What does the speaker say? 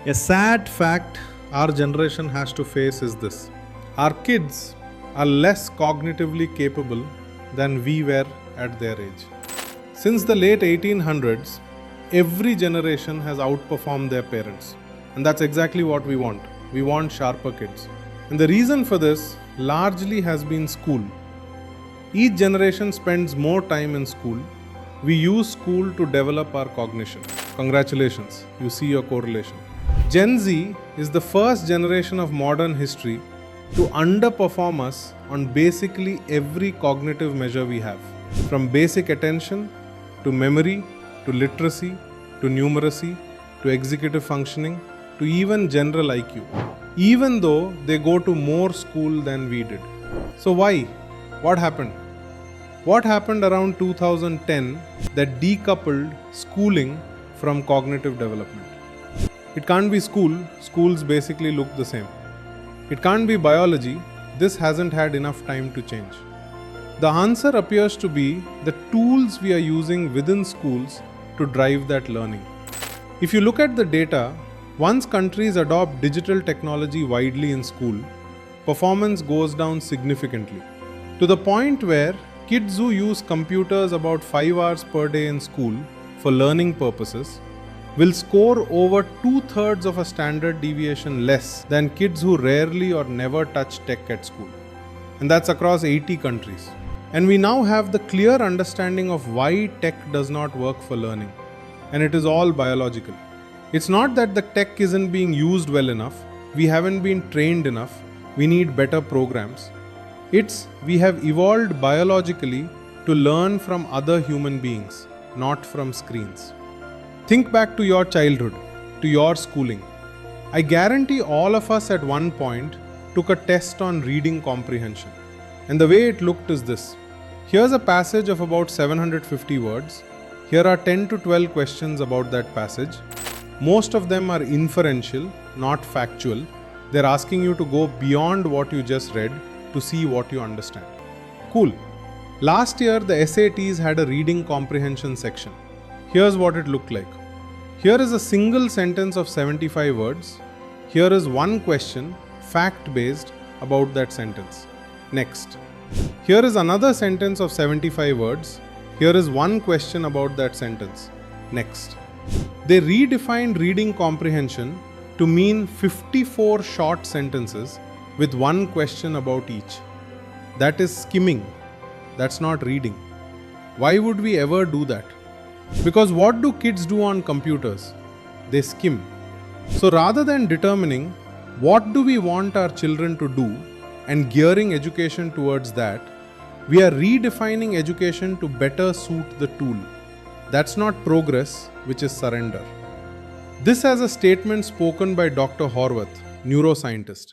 A sad fact our generation has to face is this: our kids are less cognitively capable than we were at their age. Since the late 1800s, every generation has outperformed their parents. And that's exactly what we want. We want sharper kids. And the reason for this largely has been school. Each generation spends more time in school. We use school to develop our cognition. Congratulations, you see your correlation. Gen Z is the first generation of modern history to underperform us on basically every cognitive measure we have. From basic attention, to memory, to literacy, to numeracy, to executive functioning, to even general IQ. Even though they go to more school than we did. So why? What happened? What happened around 2010 that decoupled schooling from cognitive development? It can't be school, schools basically look the same. It can't be biology, this hasn't had enough time to change. The answer appears to be the tools we are using within schools to drive that learning. If you look at the data, once countries adopt digital technology widely in school, performance goes down significantly. To the point where kids who use computers about 5 hours per day in school for learning purposes will score over 2/3 of a standard deviation less than kids who rarely or never touch tech at school. And that's across 80 countries. And we now have the clear understanding of why tech does not work for learning. And it is all biological. It's not that the tech isn't being used well enough, we haven't been trained enough, we need better programs. It's we have evolved biologically to learn from other human beings, not from screens. Think back to your childhood, to your schooling. I guarantee all of us at one point took a test on reading comprehension. And the way it looked is this. Here's a passage of about 750 words. Here are 10 to 12 questions about that passage. Most of them are inferential, not factual. They're asking you to go beyond what you just read to see what you understand. Cool. Last year, the SATs had a reading comprehension section. Here's what it looked like. Here is a single sentence of 75 words. Here is one question, fact-based, about that sentence. Next. Here is another sentence of 75 words. Here is one question about that sentence. Next. They redefined reading comprehension to mean 54 short sentences with one question about each. That is skimming. That's not reading. Why would we ever do that? Because what do kids do on computers? They skim. So rather than determining what do we want our children to do and gearing education towards that, we are redefining education to better suit the tool. That's not progress, which is surrender. This as a statement spoken by Dr. Horvath, neuroscientist.